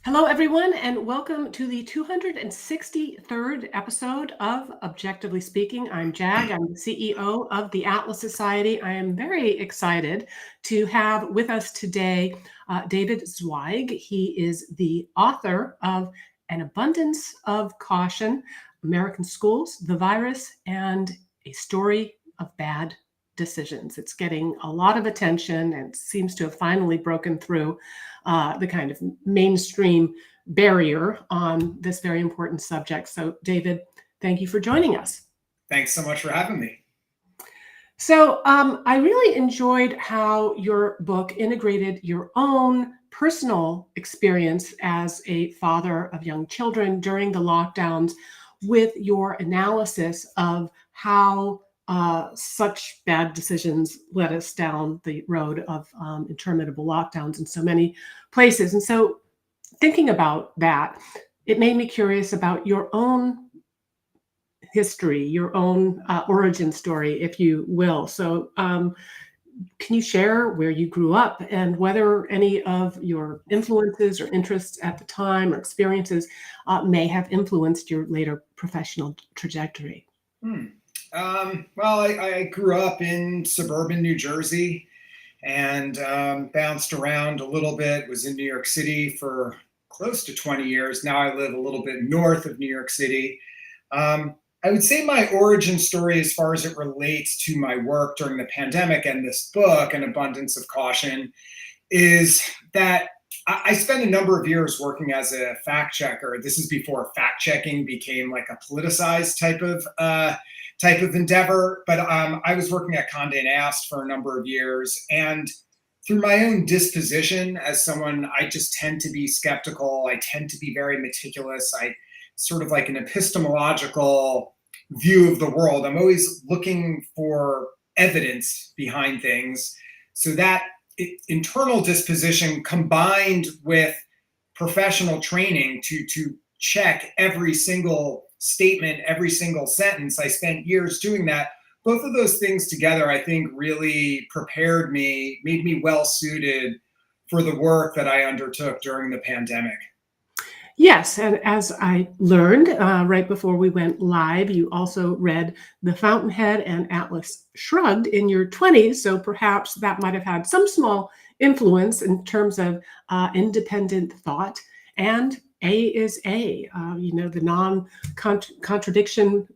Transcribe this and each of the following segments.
Hello, everyone, and welcome to the 263rd episode of Objectively Speaking. I'm Jag. I'm the CEO of the Atlas Society. I am very excited to have with us today David Zweig. He is the author of An Abundance of Caution, American Schools, the Virus, and a Story of Bad Decisions. It's getting a lot of attention and seems to have finally broken through the kind of mainstream barrier on this very important subject. So, David, thank you for joining us. Thanks so much for having me. So, I really enjoyed how your book integrated your own personal experience as a father of young children during the lockdowns with your analysis of how such bad decisions led us down the road of interminable lockdowns in so many places. And so, thinking about that, it made me curious about your own history, your own origin story, if you will. So, can you share where you grew up and whether any of your influences or interests at the time or experiences may have influenced your later professional trajectory? Well, I grew up in suburban New Jersey and bounced around a little bit, was in New York City for close to 20 years. Now I live a little bit north of New York City. I would say my origin story, as far as it relates to my work during the pandemic and this book, An Abundance of Caution, is that I spent a number of years working as a fact checker. This is before fact checking became like a politicized type of endeavor. But I was working at Condé Nast for a number of years, and through my own disposition as someone, I just tend to be skeptical. I tend to be very meticulous. I sort of like an epistemological view of the world. I'm always looking for evidence behind things. So that internal disposition combined with professional training to check every single statement, every single sentence. I spent years doing that. Both of those things together, I think, really prepared me, made me well suited for the work that I undertook during the pandemic. Yes, and as I learned right before we went live, you also read The Fountainhead and Atlas Shrugged in your 20s, so perhaps that might have had some small influence in terms of independent thought. And A is A, the non-contradiction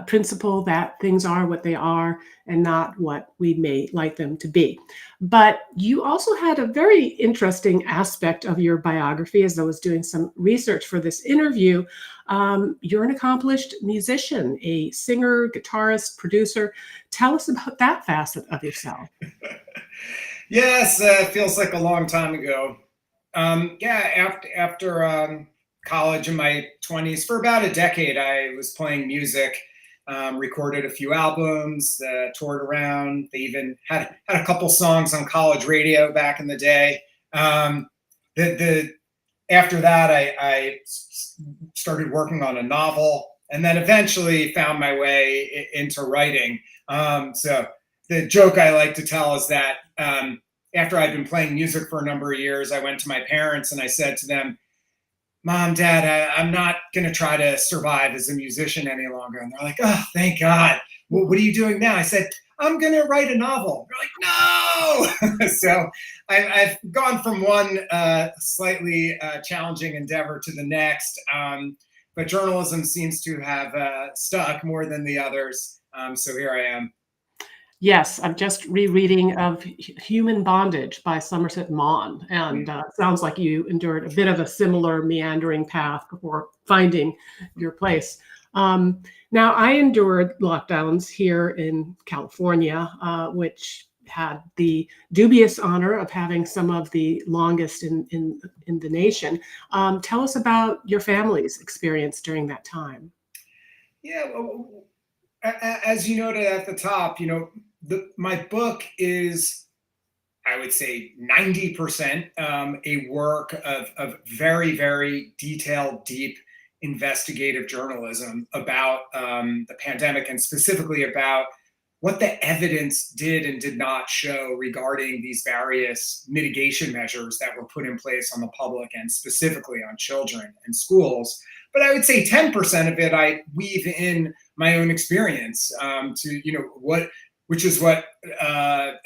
principle that things are what they are and not what we may like them to be. But you also had a very interesting aspect of your biography as I was doing some research for this interview. You're an accomplished musician, a singer, guitarist, producer. Tell us about that facet of yourself. Yes, feels like a long time ago. After college in my 20s, for about a decade, I was playing music. Recorded a few albums, toured around. They even had a couple songs on college radio back in the day. After that, I started working on a novel, and then eventually found my way into writing. So the joke I like to tell is that after I'd been playing music for a number of years, I went to my parents and I said to them, Mom, Dad, I'm not going to try to survive as a musician any longer. And they're like, oh, thank God. Well, what are you doing now? I said, I'm going to write a novel. They're like, no. So I've gone from one slightly challenging endeavor to the next. But journalism seems to have stuck more than the others. So here I am. Yes, I'm just rereading of Human Bondage by Somerset Maugham, and sounds like you endured a bit of a similar meandering path before finding your place. Now, I endured lockdowns here in California, which had the dubious honor of having some of the longest in the nation. Tell us about your family's experience during that time. Yeah, well, as you noted at the top, my book is, I would say, 90% a work of very, very detailed, deep investigative journalism about the pandemic, and specifically about what the evidence did and did not show regarding these various mitigation measures that were put in place on the public and specifically on children and schools. But I would say 10% of it I weave in my own experience which is what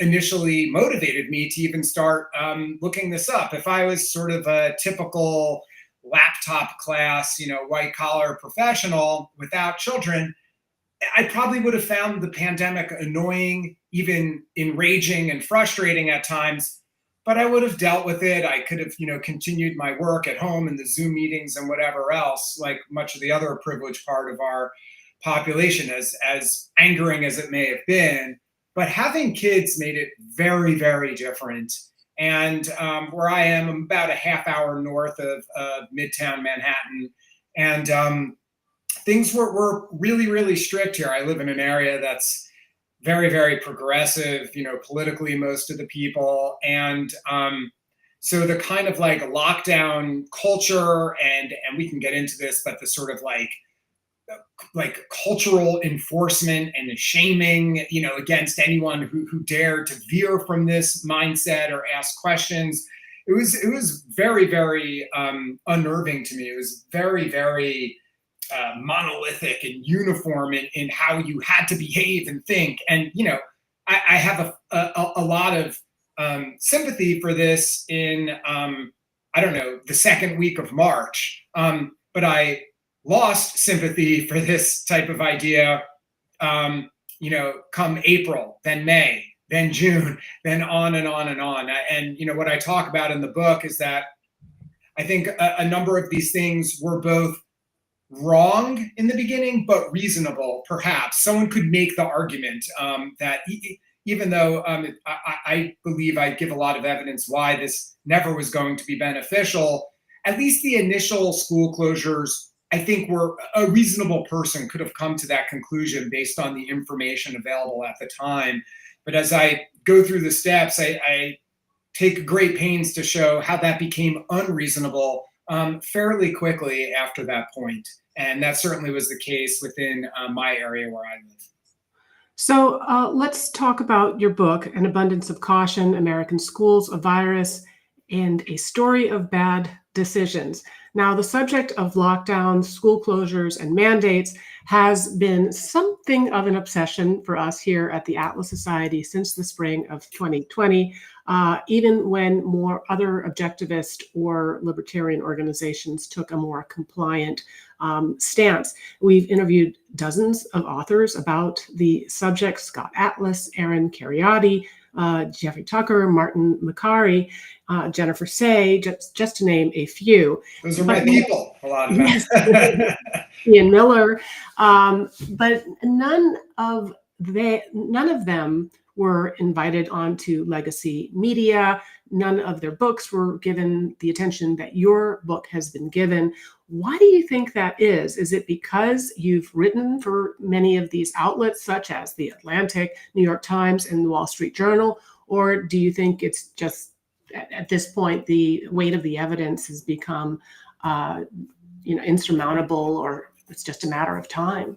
initially motivated me to even start looking this up. If I was sort of a typical laptop class, white collar professional without children, I probably would have found the pandemic annoying, even enraging and frustrating at times, but I would have dealt with it. I could have, continued my work at home and the Zoom meetings and whatever else, like much of the other privileged part of our population, as angering as it may have been. But having kids made it very, very different. And where I am, I'm about a half hour north of Midtown Manhattan. And things were really, really strict here. I live in an area that's very, very progressive, politically, most of the people. And so the kind of like lockdown culture, and we can get into this, but the sort of like cultural enforcement and the shaming, against anyone who dared to veer from this mindset or ask questions. It was very, very unnerving to me. It was very, very monolithic and uniform in how you had to behave and think. And, I have a lot of sympathy for this in, I don't know, the second week of March. But I lost sympathy for this type of idea, come April, then May, then June, then on and on and on. And, what I talk about in the book is that I think a number of these things were both wrong in the beginning, but reasonable, perhaps. Someone could make the argument that even though I believe I give a lot of evidence why this never was going to be beneficial, at least the initial school closures, I think a reasonable person could have come to that conclusion based on the information available at the time. But as I go through the steps, I take great pains to show how that became unreasonable fairly quickly after that point. And that certainly was the case within my area where I live. So let's talk about your book, An Abundance of Caution, American Schools, a Virus, and a Story of Bad Decisions. Now, the subject of lockdowns, school closures, and mandates has been something of an obsession for us here at the Atlas Society since the spring of 2020, even when more other objectivist or libertarian organizations took a more compliant stance. We've interviewed dozens of authors about the subject: Scott Atlas, Aaron Kheriaty, Jeffrey Tucker, Martin Makary, Jennifer Say, just to name a few. Those are my people, a lot of them. Yes. Ian Miller, but none of them were invited onto legacy media. None of their books were given the attention that your book has been given. Why do you think that is? Is it because you've written for many of these outlets, such as The Atlantic, New York Times, and the Wall Street Journal? Or do you think it's just, at this point, the weight of the evidence has become insurmountable, or it's just a matter of time?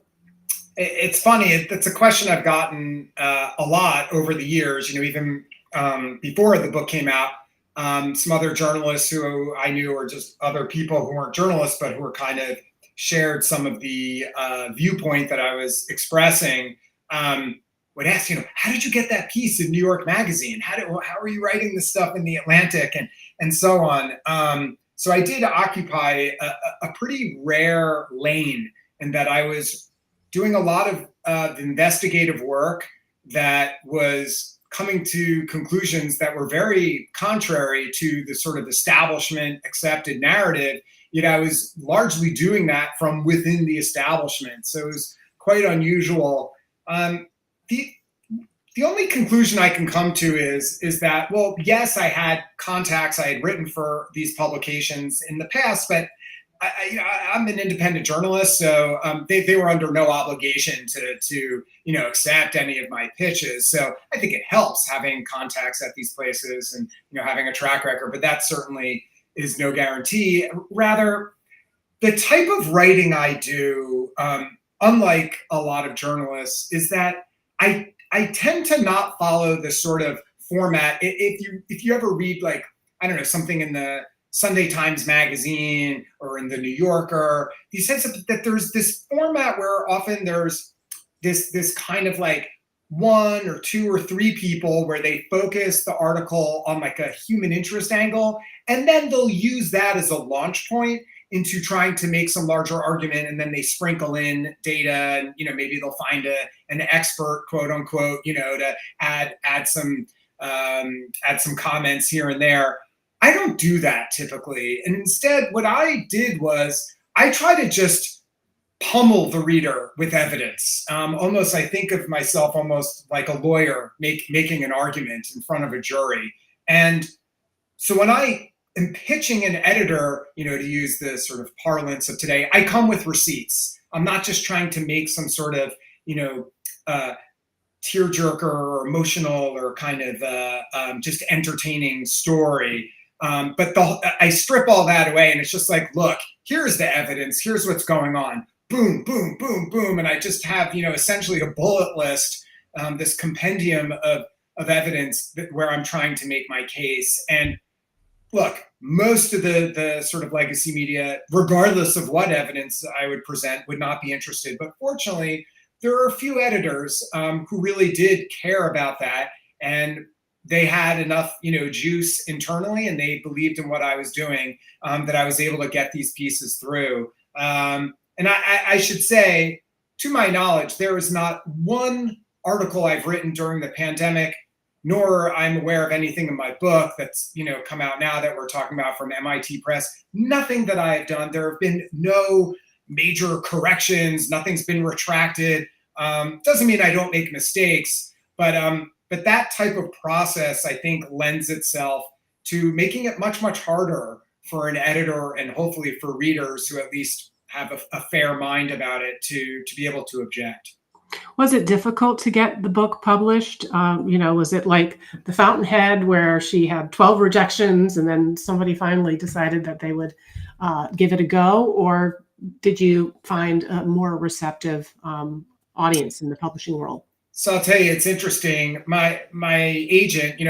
It's funny. It's a question I've gotten a lot over the years. Even before the book came out, some other journalists who I knew, or just other people who weren't journalists but who were kind of shared some of the viewpoint that I was expressing, would ask, how did you get that piece in New York Magazine? How are you writing this stuff in The Atlantic, and so on. So I did occupy a pretty rare lane in that I was doing a lot of investigative work that was coming to conclusions that were very contrary to the sort of establishment accepted narrative. Yet I was largely doing that from within the establishment. So it was quite unusual. The only conclusion I can come to is that, well, yes, I had contacts. I had written for these publications in the past, but I'm an independent journalist, so they were under no obligation to accept any of my pitches. So I think it helps having contacts at these places and having a track record, but that certainly is no guarantee. Rather, the type of writing I do, unlike a lot of journalists, is that I tend to not follow the sort of format. If you ever read, like, I don't know, something in the Sunday Times Magazine or in the New Yorker, he says that there's this format where often there's this kind of like one or two or three people where they focus the article on like a human interest angle, and then they'll use that as a launch point into trying to make some larger argument, and then they sprinkle in data, and maybe they'll find an expert, quote unquote, to add some comments here and there. I don't do that typically, and instead what I did was I try to just pummel the reader with evidence. Almost, I think of myself almost like a lawyer making an argument in front of a jury. And so when I am pitching an editor, to use the sort of parlance of today, I come with receipts. I'm not just trying to make some sort of, tearjerker or emotional or kind of just entertaining story. But I strip all that away, and it's just like, look, here's the evidence. Here's what's going on. Boom, boom, boom, boom. And I just have, essentially a bullet list, this compendium of evidence where I'm trying to make my case. And look, most of the sort of legacy media, regardless of what evidence I would present, would not be interested. But fortunately, there are a few editors who really did care about that. And they had enough, juice internally, and they believed in what I was doing, that I was able to get these pieces through. And I should say, to my knowledge, there is not one article I've written during the pandemic, nor I'm aware of anything in my book that's come out now that we're talking about from MIT Press. Nothing that I have done. There have been no major corrections. Nothing's been retracted. Doesn't mean I don't make mistakes, but that type of process, I think, lends itself to making it much, much harder for an editor, and hopefully for readers who at least have a fair mind about it, to be able to object. Was it difficult to get the book published? Was it like The Fountainhead, where she had 12 rejections and then somebody finally decided that they would give it a go? Or did you find a more receptive audience in the publishing world? So I'll tell you, it's interesting. My agent,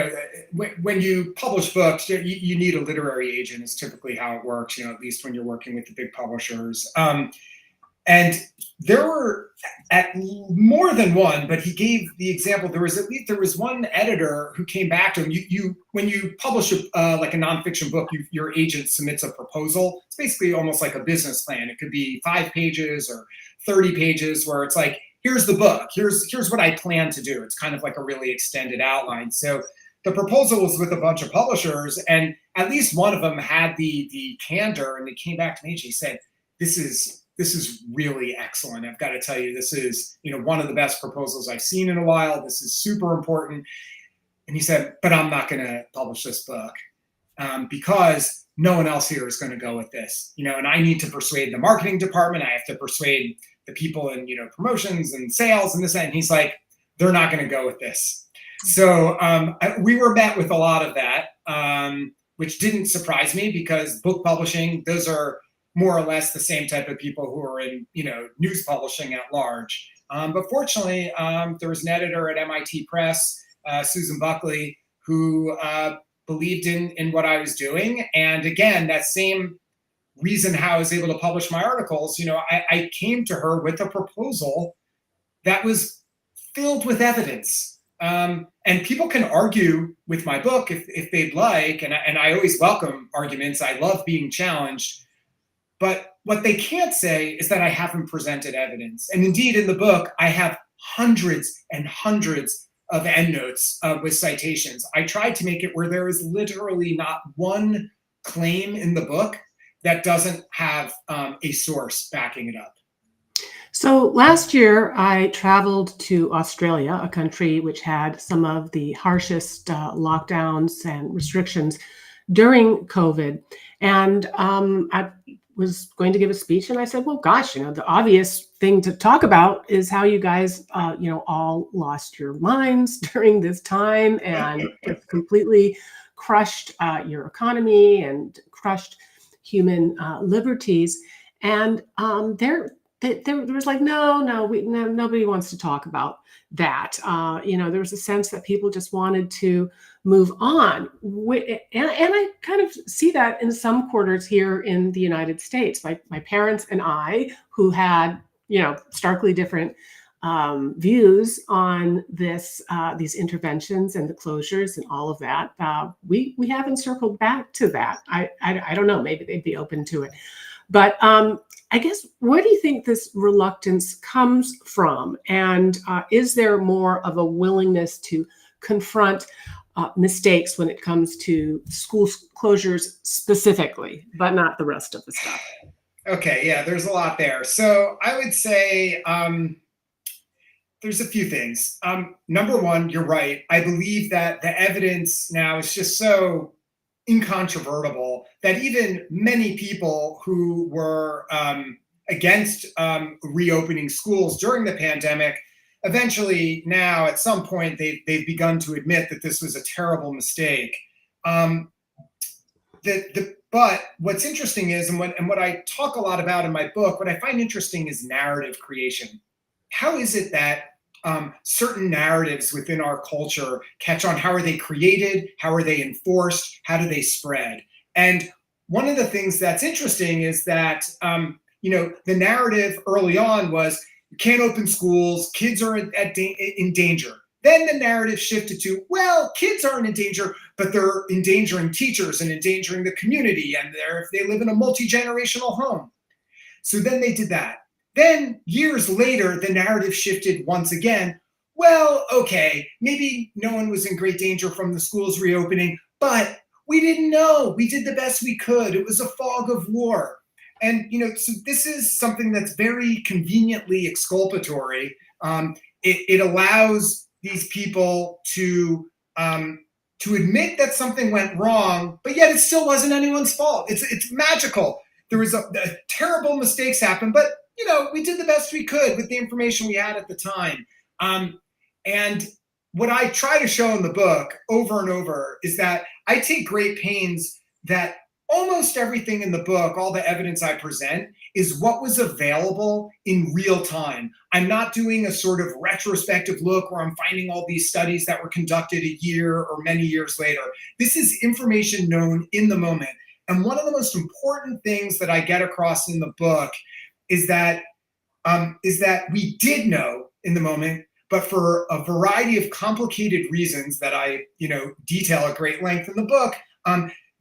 when you publish books, you need a literary agent. Is typically how it works. At least when you're working with the big publishers. And there were at more than one, but he gave the example. There was one editor who came back to him. When you publish like a nonfiction book, your agent submits a proposal. It's basically almost like a business plan. It could be 5 pages or 30 pages, where it's like, here's the book. Here's what I plan to do. It's kind of like a really extended outline. So the proposal was with a bunch of publishers, and at least one of them had the candor, and they came back to me and she said, this is really excellent. I've got to tell you, this is, one of the best proposals I've seen in a while. This is super important. And he said, but I'm not going to publish this book because no one else here is going to go with this, and I need to persuade the marketing department. I have to persuade the people in, promotions and sales and this, and he's like, they're not going to go with this. So we were met with a lot of that, which didn't surprise me, because book publishing, those are more or less the same type of people who are in, news publishing at large. But fortunately, there was an editor at MIT Press, Susan Buckley, who believed in what I was doing. And again, that same reason how I was able to publish my articles, I came to her with a proposal that was filled with evidence. And people can argue with my book if they'd like, and I always welcome arguments. I love being challenged. But what they can't say is that I haven't presented evidence. And indeed, in the book, I have hundreds and hundreds of endnotes with citations. I tried to make it where there is literally not one claim in the book that doesn't have a source backing it up. So last year, I traveled to Australia, a country which had some of the harshest lockdowns and restrictions during COVID. And I was going to give a speech, and I said, well, gosh, the obvious thing to talk about is how you guys, all lost your minds during this time, and it's completely crushed your economy and crushed human liberties. And there was like, no, nobody wants to talk about that. There was a sense that people just wanted to move on. And I kind of see that in some quarters here in the United States. My parents and I, who had, starkly different views on these interventions and the closures and all of that, we haven't circled back to that. I don't know, maybe they'd be open to it. But I guess, where do you think this reluctance comes from? And is there more of a willingness to confront mistakes when it comes to school closures specifically, but not the rest of the stuff? Okay, yeah, there's a lot there. So I would say there's a few things. Number one, you're right. I believe that the evidence now is just so incontrovertible that even many people who were against reopening schools during the pandemic, eventually now at some point they've begun to admit that this was a terrible mistake. But what's interesting is, and what I talk a lot about in my book, what I find interesting is narrative creation. How is it that certain narratives within our culture catch on? How are they created? How are they enforced? How do they spread? And one of the things that's interesting is that, the narrative early on was, you can't open schools, kids are in danger. Then the narrative shifted to, well, kids aren't in danger, but they're endangering teachers and endangering the community, and if they live in a multi-generational home. So then they did that. Then years later, the narrative shifted once again. Well, okay, maybe no one was in great danger from the schools reopening, but we didn't know. We did the best we could. It was a fog of war. And, so this is something that's very conveniently exculpatory. It allows these people to admit that something went wrong, but yet it still wasn't anyone's fault. It's magical. There was terrible mistakes happen, but we did the best we could with the information we had at the time. And what I try to show in the book over and over is that I take great pains that almost everything in the book, all the evidence I present, is what was available in real time. I'm not doing a sort of retrospective look where I'm finding all these studies that were conducted a year or many years later. This is information known in the moment. And one of the most important things that I get across in the book is that we did know in the moment, but for a variety of complicated reasons that I detail at great length in the book,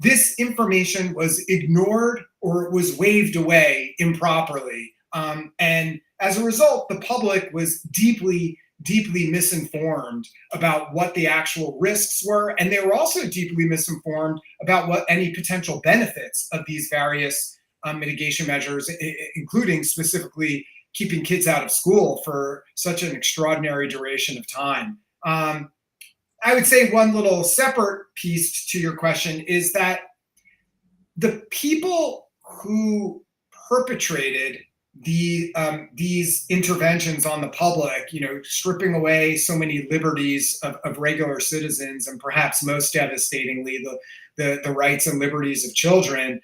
this information was ignored or it was waved away improperly. And as a result, the public was deeply, deeply misinformed about what the actual risks were. And they were also deeply misinformed about what any potential benefits of these various mitigation measures, including specifically keeping kids out of school for such an extraordinary duration of time. I would say one little separate piece to your question is that the people who perpetrated these interventions on the public, stripping away so many liberties of regular citizens, and perhaps most devastatingly, the rights and liberties of children,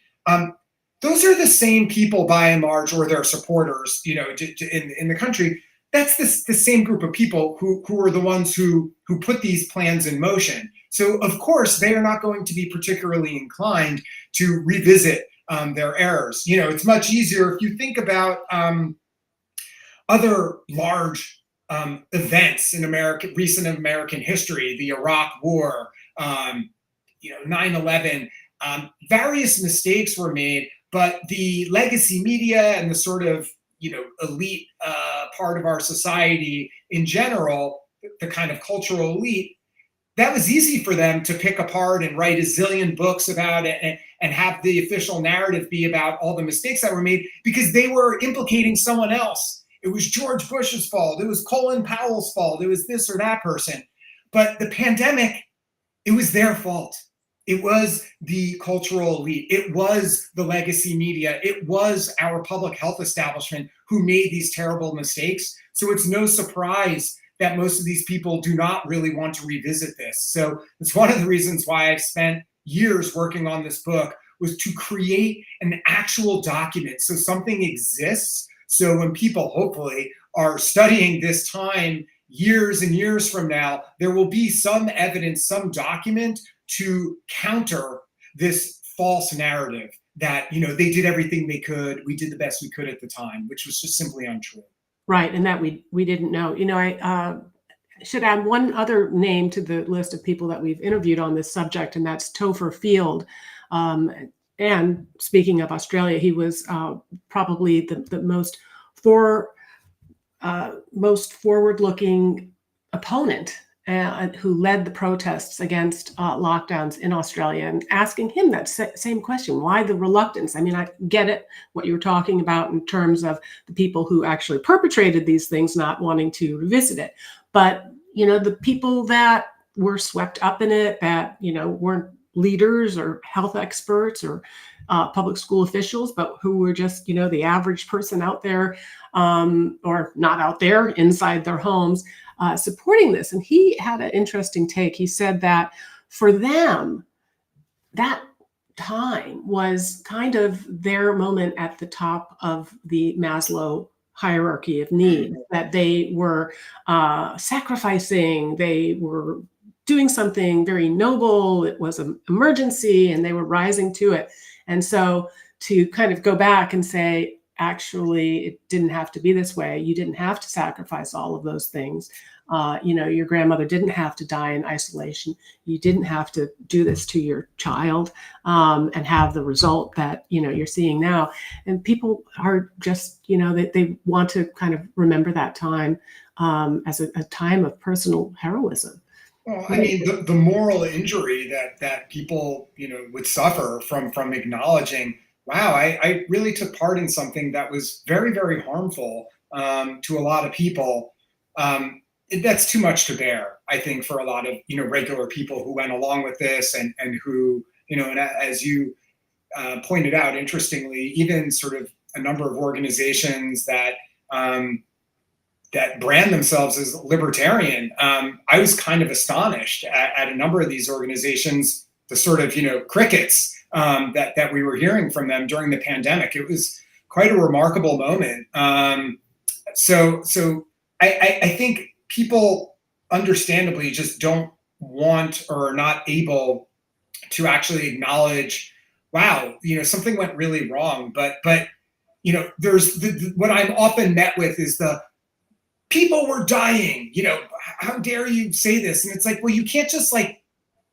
those are the same people by and large, or their supporters, in the country. That's the same group of people who are the ones who put these plans in motion. So of course, they are not going to be particularly inclined to revisit their errors. It's much easier if you think about other large events in recent American history, the Iraq War, 9/11. Various mistakes were made, but the legacy media and the sort of elite part of our society in general, the kind of cultural elite, that was easy for them to pick apart and write a zillion books about it and have the official narrative be about all the mistakes that were made, because they were implicating someone else. It was George Bush's fault. It was Colin Powell's fault. It was this or that person. But the pandemic, it was their fault. It was the cultural elite. It was the legacy media. It was our public health establishment who made these terrible mistakes. So it's no surprise that most of these people do not really want to revisit this. So it's one of the reasons why I've spent years working on this book, was to create an actual document. So something exists So when people hopefully are studying this time years and years from now, there will be some evidence, some document to counter this false narrative that, they did everything they could, we did the best we could at the time, which was just simply untrue. Right, and that we didn't know. I should add one other name to the list of people that we've interviewed on this subject, and that's Topher Field. Um, and speaking of Australia, he was probably the most forward-looking opponent who led the protests against lockdowns in Australia, and asking him that same question: why the reluctance? I mean, I get it, what you were talking about in terms of the people who actually perpetrated these things not wanting to revisit it, but the people that were swept up in it, that weren't leaders or health experts or public school officials, but who were just the average person out there, or not out there, inside their homes, supporting this. And he had an interesting take. He said that for them, that time was kind of their moment at the top of the Maslow hierarchy of needs, that they were sacrificing, they were doing something very noble, it was an emergency, and they were rising to it. And so to kind of go back and say, actually, it didn't have to be this way. You didn't have to sacrifice all of those things. Your grandmother didn't have to die in isolation. You didn't have to do this to your child and have the result that, you're seeing now. And people are just, they want to kind of remember that time as a time of personal heroism. Well, I mean, the moral injury that people, would suffer from acknowledging, wow, I really took part in something that was very, very harmful to a lot of people. That's too much to bear, I think, for a lot of, regular people who went along with this and who, and as you pointed out, interestingly, even sort of a number of organizations that brand themselves as libertarian. I was kind of astonished at a number of these organizations, the sort of, crickets that we were hearing from them during the pandemic. It was quite a remarkable moment. So I think people understandably just don't want or are not able to actually acknowledge, wow, something went really wrong. But there's what I'm often met with is the people were dying, how dare you say this? And it's like, well, you can't just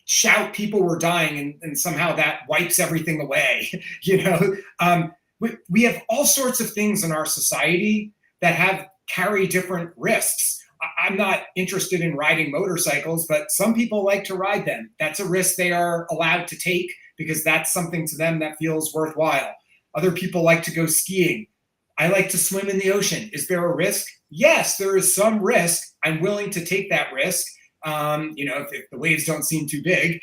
shout people were dying and somehow that wipes everything away. We have all sorts of things in our society that carry different risks. I'm not interested in riding motorcycles, but some people like to ride them. That's a risk they are allowed to take because that's something to them that feels worthwhile. Other people like to go skiing. I like to swim in the ocean. Is there a risk? Yes, there is some risk. I'm willing to take that risk, if the waves don't seem too big,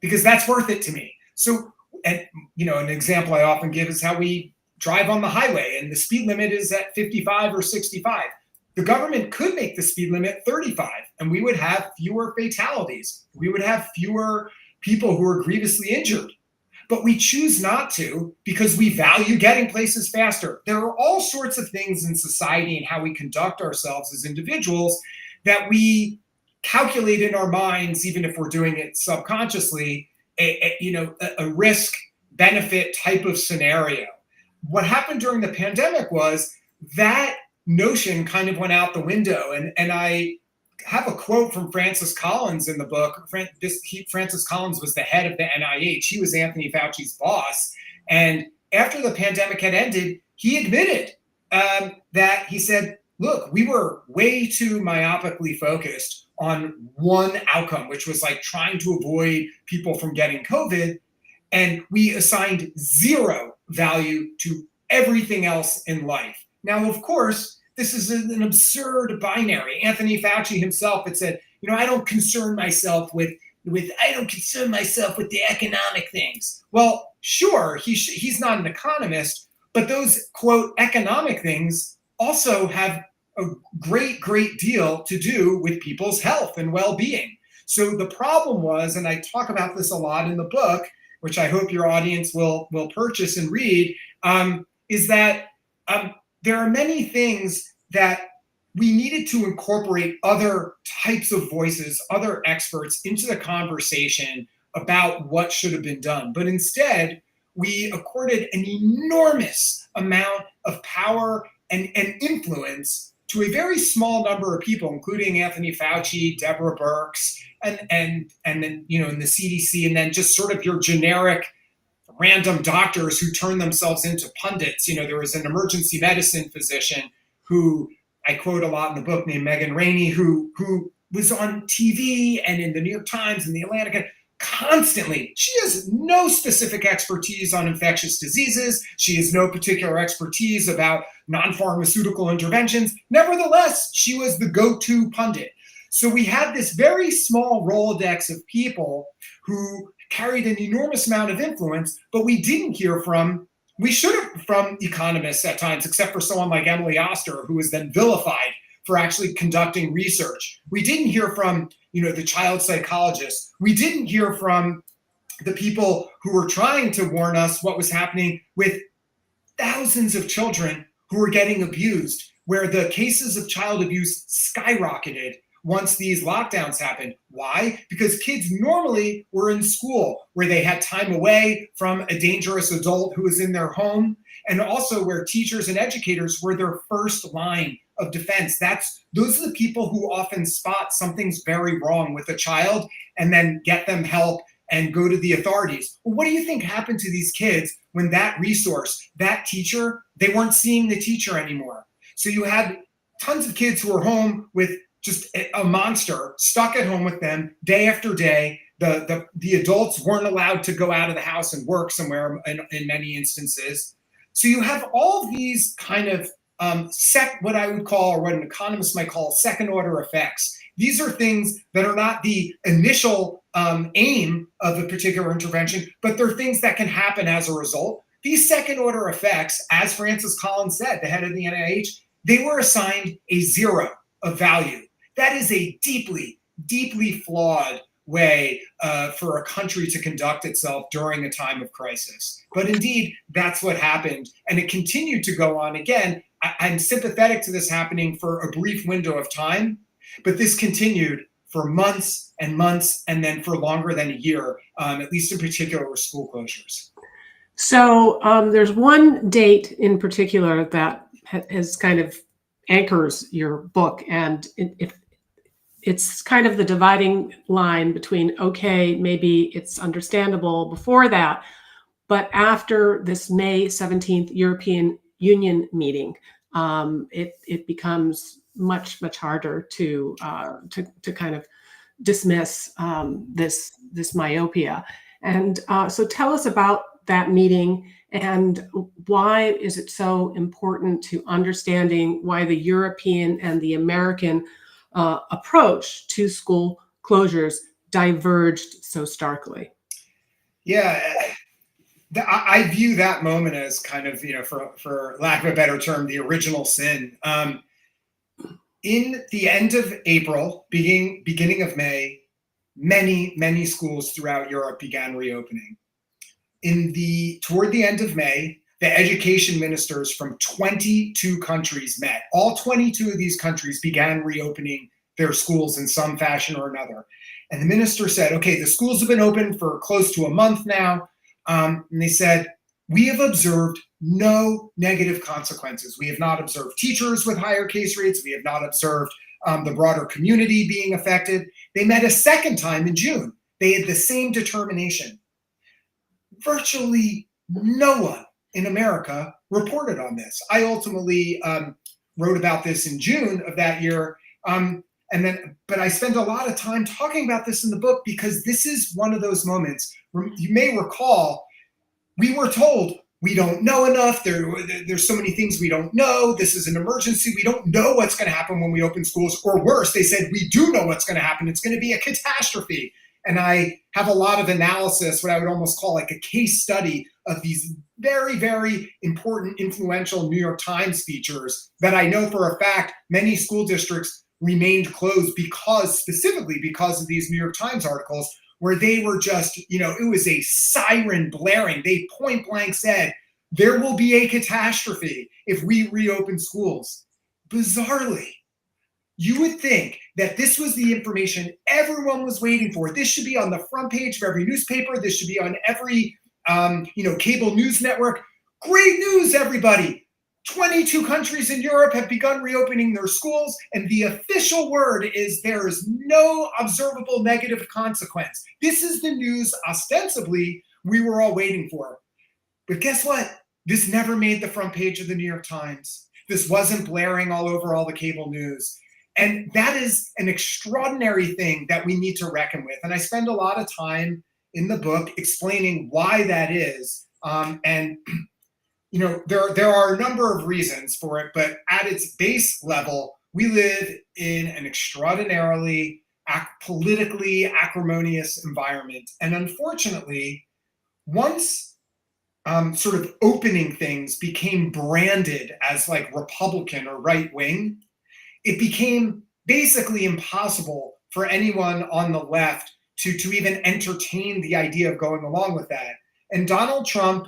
because that's worth it to me. So, an example I often give is how we drive on the highway and the speed limit is at 55 or 65. The government could make the speed limit 35 and we would have fewer fatalities. We would have fewer people who are grievously injured. But we choose not to because we value getting places faster. There are all sorts of things in society and how we conduct ourselves as individuals that we calculate in our minds, even if we're doing it subconsciously, a risk benefit type of scenario. What happened during the pandemic was that notion kind of went out the window. And I have a quote from Francis Collins in the book. Francis Collins was the head of the NIH. He was Anthony Fauci's boss. And after the pandemic had ended, he admitted that he said, look, we were way too myopically focused on one outcome, which was trying to avoid people from getting COVID. And we assigned zero value to everything else in life. Now, of course, this is an absurd binary. Anthony Fauci himself had said, I don't concern myself with the economic things. Well, sure, he's not an economist, but those, quote, economic things also have a great, great deal to do with people's health and well-being. So the problem was, and I talk about this a lot in the book, which I hope your audience will purchase and read, is that there are many things that we needed to incorporate other types of voices, other experts into the conversation about what should have been done. But instead, we accorded an enormous amount of power and influence to a very small number of people, including Anthony Fauci, Deborah Birx, and then, in the CDC, and then just sort of your generic random doctors who turn themselves into pundits. There was an emergency medicine physician who I quote a lot in the book, named Megan Rainey, who was on TV and in the New York Times and the Atlantic constantly. She has no specific expertise on infectious diseases. She has no particular expertise about non-pharmaceutical interventions. Nevertheless, she was the go-to pundit. So we had this very small Rolodex of people who carried an enormous amount of influence, but we didn't hear from economists at times, except for someone like Emily Oster, who was then vilified for actually conducting research. We didn't hear from, the child psychologists. We didn't hear from the people who were trying to warn us what was happening with thousands of children who were getting abused, where the cases of child abuse skyrocketed once these lockdowns happened. Why? Because kids normally were in school, where they had time away from a dangerous adult who was in their home, and also where teachers and educators were their first line of defense. Those are the people who often spot something's very wrong with a child and then get them help and go to the authorities. Well, what do you think happened to these kids when that resource, that teacher, they weren't seeing the teacher anymore? So you had tons of kids who were home with just a monster stuck at home with them day after day. The adults weren't allowed to go out of the house and work somewhere in many instances. So you have all of these kind of what I would call, or what an economist might call, second order effects. These are things that are not the initial aim of a particular intervention, but they're things that can happen as a result. These second order effects, as Francis Collins said, the head of the NIH, they were assigned a 0 of value. That is a deeply, deeply flawed way for a country to conduct itself during a time of crisis. But indeed, that's what happened. And it continued to go on. Again, I'm sympathetic to this happening for a brief window of time, but this continued for months and months, and then for longer than a year, at least in particular with school closures. So there's one date in particular that has kind of anchors your book, and it's kind of the dividing line between, okay, maybe it's understandable before that, but after this May 17th European Union meeting, it becomes much harder to kind of dismiss this myopia. And so tell us about that meeting, and why is it so important to understanding why the European and the American approach to school closures diverged so starkly? Yeah, I view that moment as kind of, for lack of a better term, the original sin. In the end of April, beginning of May, many schools throughout Europe began reopening. Toward the end of May, the education ministers from 22 countries met. All 22 of these countries began reopening their schools in some fashion or another. And the minister said, okay, the schools have been open for close to a month now. And they said, we have observed no negative consequences. We have not observed teachers with higher case rates. We have not observed the broader community being affected. They met a second time in June. They had the same determination. Virtually no one in America reported on this. I ultimately wrote about this in June of that year. But I spent a lot of time talking about this in the book, because this is one of those moments where, you may recall, we were told we don't know enough. There's so many things we don't know. This is an emergency. We don't know what's going to happen when we open schools. Or worse, they said, we do know what's going to happen. It's going to be a catastrophe. And I have a lot of analysis, what I would almost call like a case study of these very, very important, influential New York Times features that I know for a fact many school districts remained closed specifically because of these New York Times articles, where they were just, it was a siren blaring. They point blank said, there will be a catastrophe if we reopen schools. Bizarrely, you would think that this was the information everyone was waiting for. This should be on the front page of every newspaper. This should be on every cable news network. Great news, everybody. 22 countries in Europe have begun reopening their schools, and the official word is there is no observable negative consequence. This is the news, ostensibly, we were all waiting for. But guess what? This never made the front page of the New York Times. This wasn't blaring all over all the cable news. And that is an extraordinary thing that we need to reckon with. And I spend a lot of time in the book explaining why that is. There are a number of reasons for it, but at its base level, we live in an extraordinarily politically acrimonious environment. And unfortunately, once sort of opening things became branded as like Republican or right wing, it became basically impossible for anyone on the left to even entertain the idea of going along with that. And Donald Trump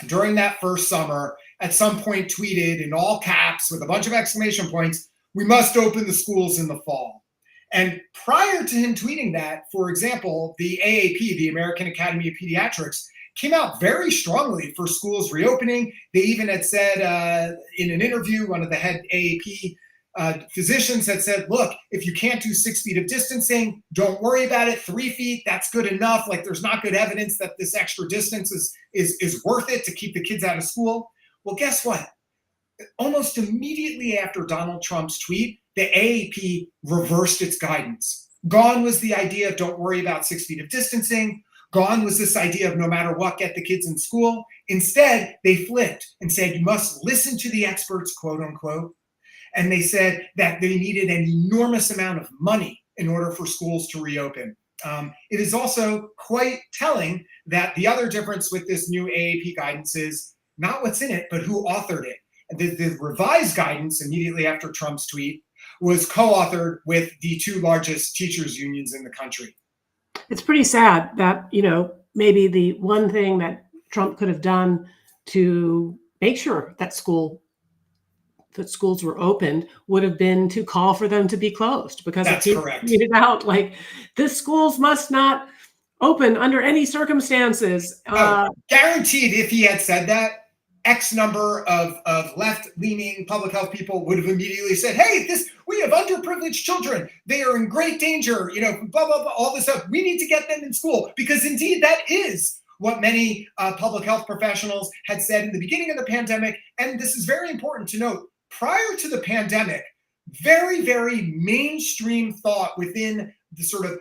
during that first summer, at some point tweeted in all caps with a bunch of exclamation points, "We must open the schools in the fall." And prior to him tweeting that, for example, the AAP, the American Academy of Pediatrics, came out very strongly for schools reopening. They even had said in an interview, one of the head AAP physicians had said, look, if you can't do 6 feet of distancing, don't worry about it. 3 feet, that's good enough. Like there's not good evidence that this extra distance is worth it to keep the kids out of school. Well, guess what? Almost immediately after Donald Trump's tweet, the AAP reversed its guidance. Gone was the idea of don't worry about 6 feet of distancing. Gone was this idea of no matter what, get the kids in school. Instead, they flipped and said, you must listen to the experts, quote unquote. And they said that they needed an enormous amount of money in order for schools to reopen. It is also quite telling that the other difference with this new AAP guidance is not what's in it, but who authored it. The revised guidance immediately after Trump's tweet was co-authored with the two largest teachers unions in the country. It's pretty sad that, maybe the one thing that Trump could have done to make sure that schools were opened would have been to call for them to be closed, because that's correct. Tweeted out like the schools must not open under any circumstances. Guaranteed, if he had said that, X number of left-leaning public health people would have immediately said, hey, we have underprivileged children. They are in great danger, blah, blah, blah, all this stuff. We need to get them in school, because indeed that is what many public health professionals had said in the beginning of the pandemic. And this is very important to note. Prior to the pandemic, very, very mainstream thought within the sort of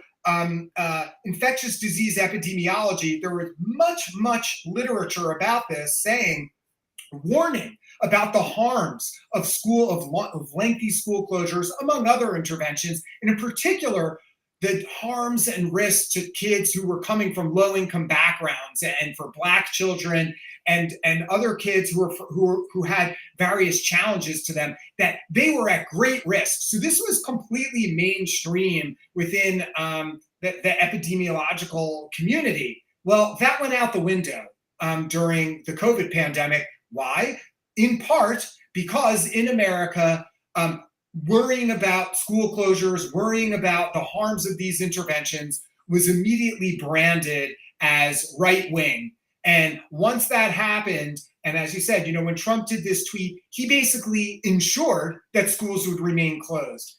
infectious disease epidemiology, there was much literature about this warning about the harms of lengthy school closures, among other interventions, and in particular, the harms and risks to kids who were coming from low-income backgrounds, and for Black children and other kids who had various challenges to them, that they were at great risk. So this was completely mainstream within the epidemiological community. Well, that went out the window during the COVID pandemic. Why? In part because in America, worrying about school closures, worrying about the harms of these interventions was immediately branded as right wing. And once that happened, and as you said, when Trump did this tweet, he basically ensured that schools would remain closed.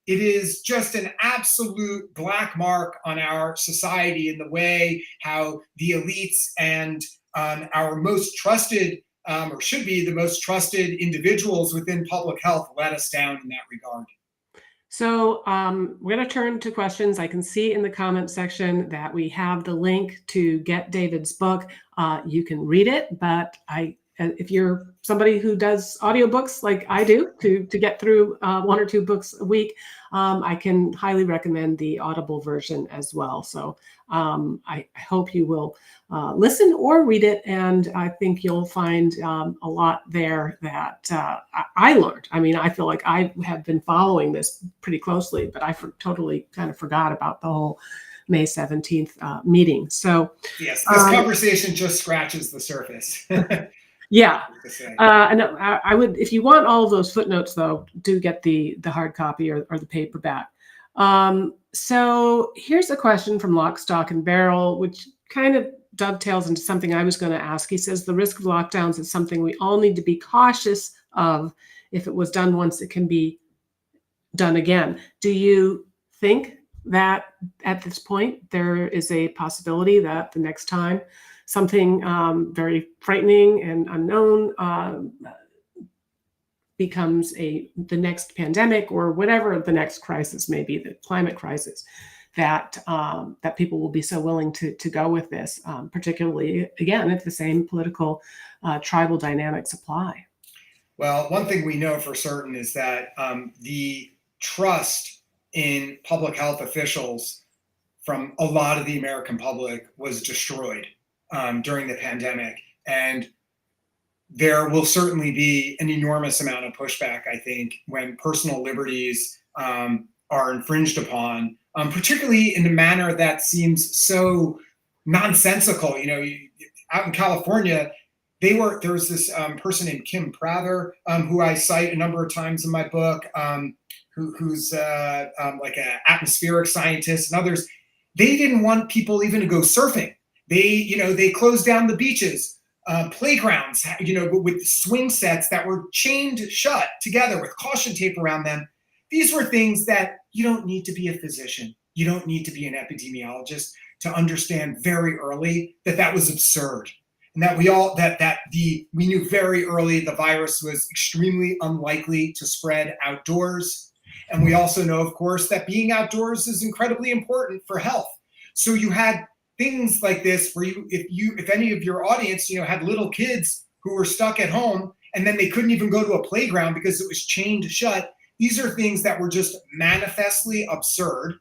It is just an absolute black mark on our society in the way how the elites and our most trusted or should be the most trusted individuals within public health let us down in that regard. So we're going to turn to questions. I can see in the comment section that we have the link to get David's book. You can read it, but if you're somebody who does audiobooks like I do to get through 1 or 2 books a week, I can highly recommend the Audible version as well. So I hope you will listen or read it, and I think you'll find a lot there that I learned. I mean, I feel like I have been following this pretty closely, but I totally kind of forgot about the whole May 17th meeting. So yes, this conversation just scratches the surface. Yeah, and I would, if you want all of those footnotes, though, do get the hard copy or the paperback. So here's a question from Lock, Stock, and Barrel, which kind of dovetails into something I was going to ask. He says the risk of lockdowns is something we all need to be cautious of. If it was done once, it can be done again. Do you think that at this point there is a possibility that the next time something very frightening and unknown becomes the next pandemic or whatever the next crisis may be, the climate crisis, that people will be so willing to go with this, particularly, again, if the same political tribal dynamics apply? Well, one thing we know for certain is that the trust in public health officials from a lot of the American public was destroyed during the pandemic. And there will certainly be an enormous amount of pushback, I think, when personal liberties are infringed upon, particularly in a manner that seems so nonsensical. You know, out in California, there was this person named Kim Prather, who I cite a number of times in my book, who's like an atmospheric scientist, and others. They didn't want people even to go surfing. They closed down the beaches, playgrounds, with swing sets that were chained shut together with caution tape around them. These were things that you don't need to be a physician. You don't need to be an epidemiologist to understand very early that was absurd. And that we knew very early the virus was extremely unlikely to spread outdoors. And we also know, of course, that being outdoors is incredibly important for health. So you had things like this where if any of your audience, had little kids who were stuck at home and then they couldn't even go to a playground because it was chained shut. These are things that were just manifestly absurd.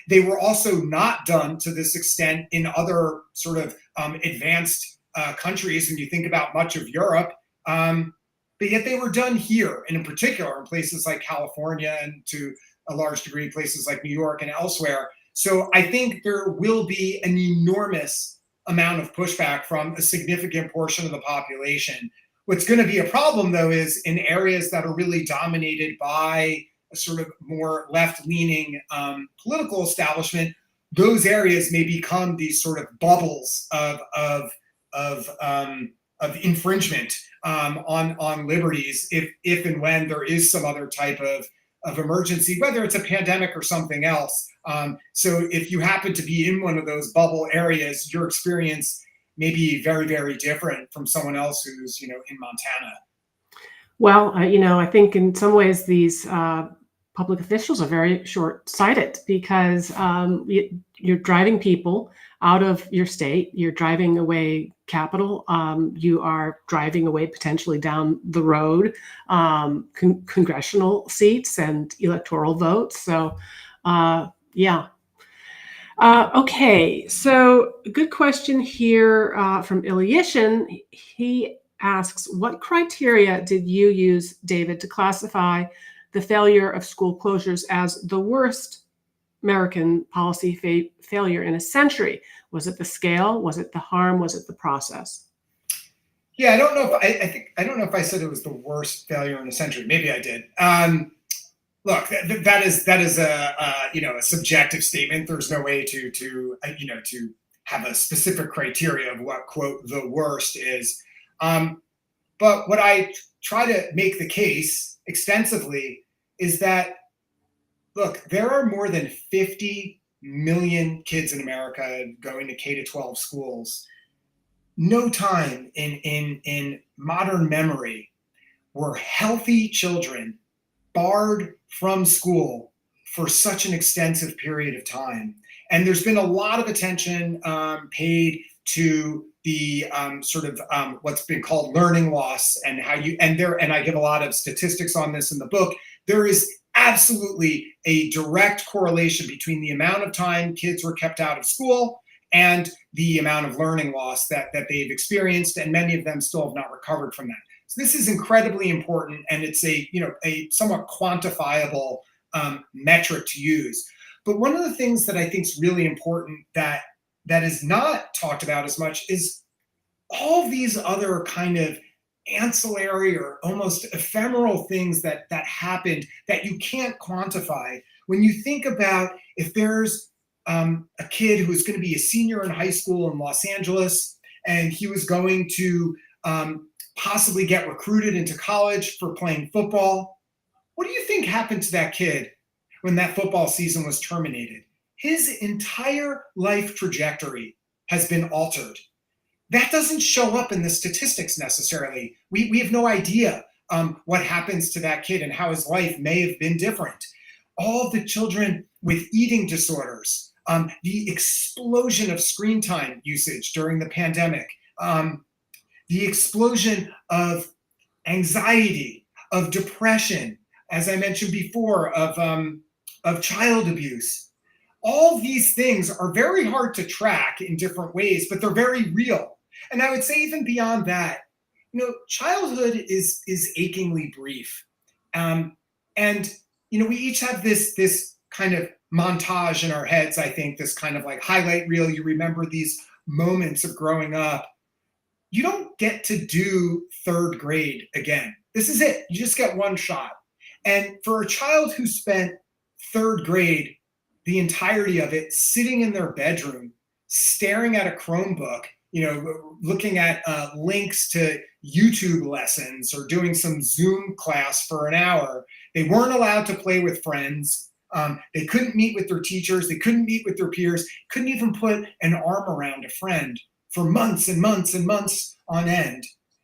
They were also not done to this extent in other sort of advanced countries, when you think about much of Europe. But yet they were done here, and in particular in places like California, and to a large degree places like New York and elsewhere. So I think there will be an enormous amount of pushback from a significant portion of the population. What's going to be a problem, though, is in areas that are really dominated by a sort of more left-leaning political establishment. Those areas may become these sort of bubbles of infringement on liberties if and when there is some other type of emergency, whether it's a pandemic or something else. So if you happen to be in one of those bubble areas, your experience may be very, very different from someone else who's, in Montana. Well, I think in some ways these public officials are very short-sighted, because you're driving people out of your state, you're driving away capital, you are driving away potentially down the road congressional seats and electoral votes. So, yeah. Okay, so a good question here from Ilyushin. He asks, what criteria did you use, David, to classify the failure of school closures as the worst American policy failure in a century? Was it the scale? Was it the harm? Was it the process? Yeah, I don't know if I don't know if I said it was the worst failure in a century. Maybe I did. Look, that is a subjective statement. There's no way to have a specific criteria of what, quote, the worst is. But what I try to make the case extensively is that, look, there are more than 50 million kids in America going to K-12 schools. No time in modern memory were healthy children barred from school for such an extensive period of time. And there's been a lot of attention paid to the what's been called learning loss, and and I give a lot of statistics on this in the book. There is absolutely a direct correlation between the amount of time kids were kept out of school and the amount of learning loss that they've experienced, and many of them still have not recovered from that. So this is incredibly important, and it's a somewhat quantifiable metric to use. But one of the things that I think is really important that is not talked about as much is all these other kind of ancillary or almost ephemeral things that happened that you can't quantify. When you think about if there's a kid who's going to be a senior in high school in Los Angeles, and he was going to possibly get recruited into college for playing football, what do you think happened to that kid when that football season was terminated? His entire life trajectory has been altered. That doesn't show up in the statistics necessarily. We have no idea what happens to that kid and how his life may have been different. All the children with eating disorders, the explosion of screen time usage during the pandemic, the explosion of anxiety, of depression, as I mentioned before, of child abuse. All these things are very hard to track in different ways, but they're very real. And I would say even beyond that, childhood is achingly brief. And, we each have this kind of montage in our heads, I think, this kind of like highlight reel. You remember these moments of growing up. You don't get to do third grade again. This is it. You just get one shot. And for a child who spent third grade, the entirety of it, sitting in their bedroom, staring at a Chromebook, looking at links to YouTube lessons or doing some Zoom class for an hour. They weren't allowed to play with friends. They couldn't meet with their teachers. They couldn't meet with their peers. Couldn't even put an arm around a friend for months and months and months on end.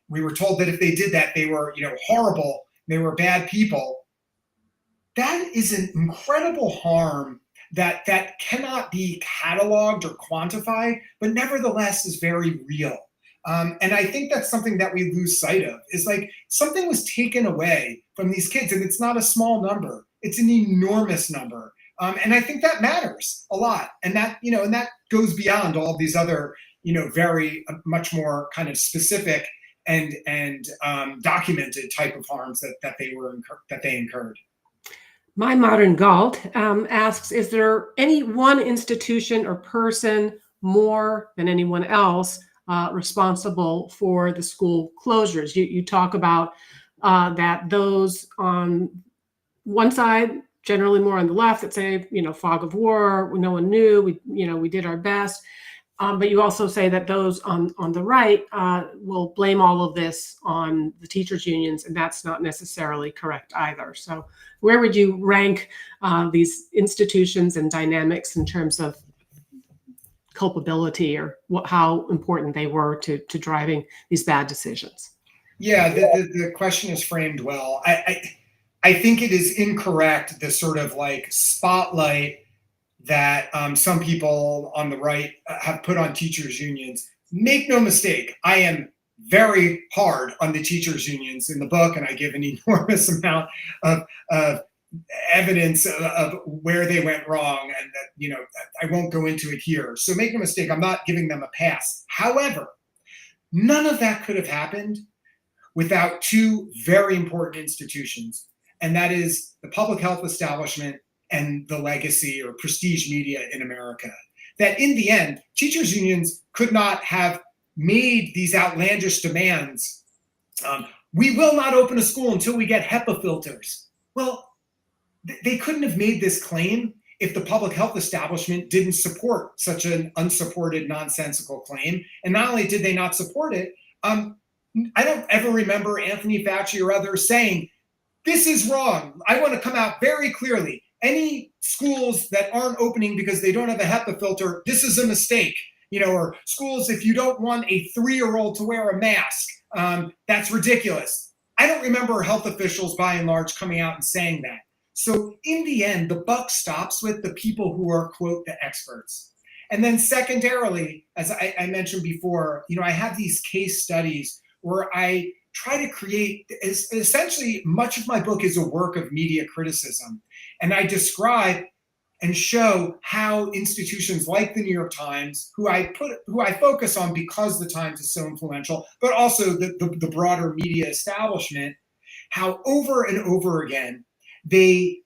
We were told that if they did that, they were, horrible. They were bad people. That is an incredible harm that cannot be cataloged or quantified, but nevertheless is very real. And I think that's something that we lose sight of, is like something was taken away from these kids, and it's not a small number. It's an enormous number. And I think that matters a lot. And that, and that goes beyond all these other, very much more kind of specific and documented type of harms that they incurred. My Modern Galt asks, is there any one institution or person more than anyone else responsible for the school closures? You talk about that those on one side, generally more on the left, that say, fog of war, no one knew, we did our best. But you also say that those on the right will blame all of this on the teachers' unions, and that's not necessarily correct either. So where would you rank these institutions and dynamics in terms of culpability, or how important they were to driving these bad decisions? Yeah, the question is framed well. I think it is incorrect, the sort of like spotlight that some people on the right have put on teachers' unions. Make no mistake, I am very hard on the teachers' unions in the book, and I give an enormous amount of evidence of where they went wrong, and that, I won't go into it here. So make no mistake, I'm not giving them a pass. However, none of that could have happened without two very important institutions, and that is the public health establishment and the legacy or prestige media in America. That in the end, teachers' unions could not have made these outlandish demands. We will not open a school until we get HEPA filters. Well, they couldn't have made this claim if the public health establishment didn't support such an unsupported, nonsensical claim. And not only did they not support it, I don't ever remember Anthony Fauci or others saying, this is wrong. I want to come out very clearly. Any schools that aren't opening because they don't have a HEPA filter, this is a mistake. Or schools, if you don't want a 3-year-old to wear a mask, that's ridiculous. I don't remember health officials by and large coming out and saying that. So in the end, the buck stops with the people who are, quote, the experts. And then secondarily, as I mentioned before, I have these case studies where I try to create, essentially much of my book is a work of media criticism. And I describe and show how institutions like the New York Times, who I focus on because the Times is so influential, but also the broader media establishment, how over and over again they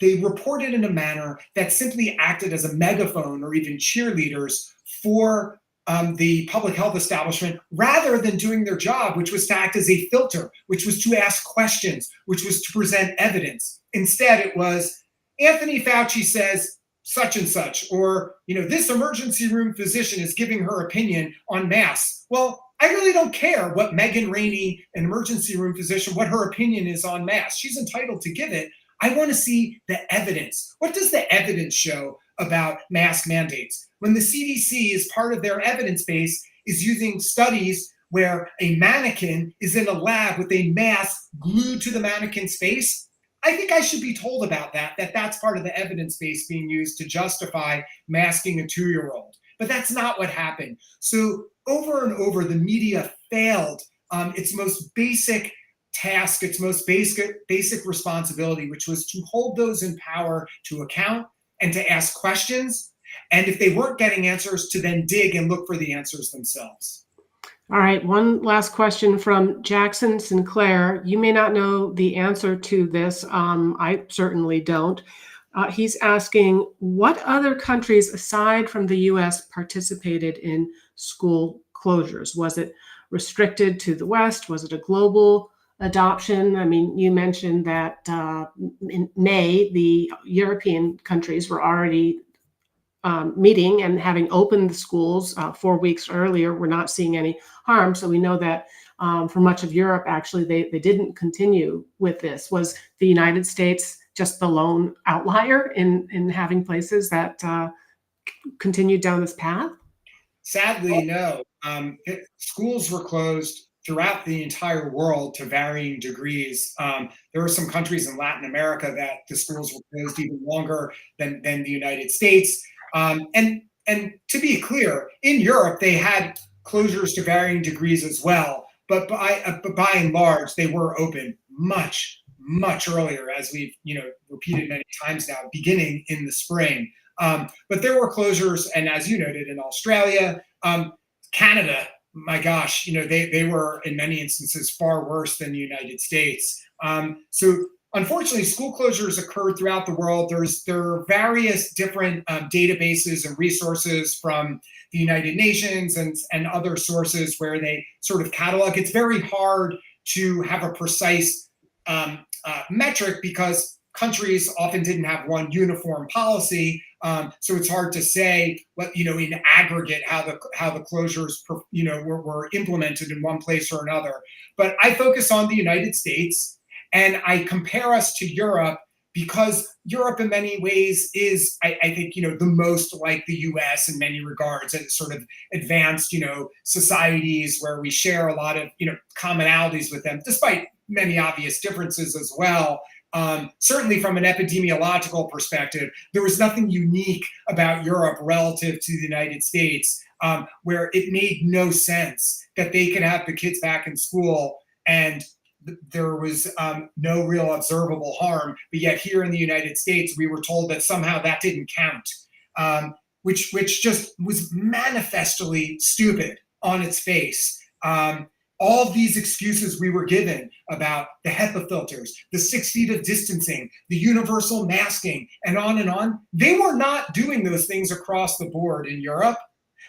they reported in a manner that simply acted as a megaphone or even cheerleaders for the public health establishment rather than doing their job, which was to act as a filter, which was to ask questions, which was to present evidence. Instead, it was Anthony Fauci says such and such, or this emergency room physician is giving her opinion on masks. Well, I really don't care what Megan Rainey, an emergency room physician, what her opinion is on masks. She's entitled to give it. I want to see the evidence. What does the evidence show about mask mandates? When the CDC, as part of their evidence base, is using studies where a mannequin is in a lab with a mask glued to the mannequin's face, I think I should be told about that's part of the evidence base being used to justify masking a 2-year-old. But that's not what happened. So over and over, the media failed its most basic task, its most basic responsibility, which was to hold those in power to account and to ask questions. And if they weren't getting answers, to then dig and look for the answers themselves. All right, one last question from Jackson Sinclair. You may not know the answer to this. I certainly don't. He's asking, what other countries aside from the US participated in school closures? Was it restricted to the West? Was it a global adoption? I mean, you mentioned that in May, the European countries were already meeting and having opened the schools 4 weeks earlier. We're not seeing any harm. So we know that for much of Europe, actually, they didn't continue with this. Was the United States just the lone outlier in having places that continued down this path? Sadly, no. Schools were closed throughout the entire world to varying degrees. There were some countries in Latin America that the schools were closed even longer than the United States. And to be clear, in Europe, they had closures to varying degrees as well. But by and large, they were open much earlier, as we've repeated many times now, beginning in the spring. But there were closures, and as you noted, in Australia, Canada, my gosh, they were in many instances far worse than the United States. So unfortunately, school closures occurred throughout the world. There are various different databases and resources from the United Nations and other sources where they sort of catalog. It's very hard to have a precise metric because countries often didn't have one uniform policy. So it's hard to say what, in aggregate, how the closures, were implemented in one place or another. But I focus on the United States and I compare us to Europe because Europe in many ways is, I think, the most like the US in many regards, and sort of advanced, societies where we share a lot of, commonalities with them, despite many obvious differences as well. Certainly from an epidemiological perspective, there was nothing unique about Europe relative to the United States, where it made no sense that they could have the kids back in school and there was no real observable harm. But yet here in the United States, we were told that somehow that didn't count, which just was manifestly stupid on its face. All of these excuses we were given about the HEPA filters, the 6 feet of distancing, the universal masking, and on, they were not doing those things across the board in Europe,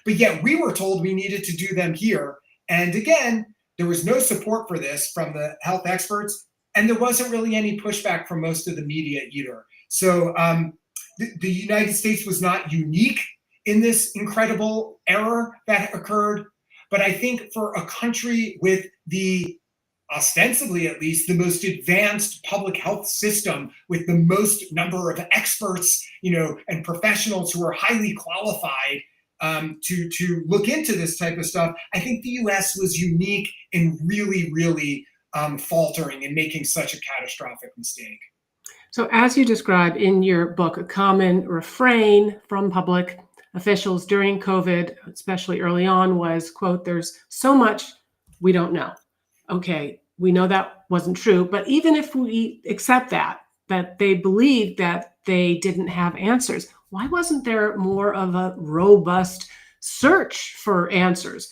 but yet we were told we needed to do them here. And again, there was no support for this from the health experts, and there wasn't really any pushback from most of the media either. So the United States was not unique in this incredible error that occurred. But I think for a country with the, ostensibly at least, the most advanced public health system, with the most number of experts, and professionals who are highly qualified to look into this type of stuff, I think the US was unique in really faltering and making such a catastrophic mistake. So as you describe in your book, a common refrain from public officials during COVID, especially early on, was, quote, "There's so much we don't know." Okay, we know that wasn't true, but even if we accept that they believed that they didn't have answers, why wasn't there more of a robust search for answers?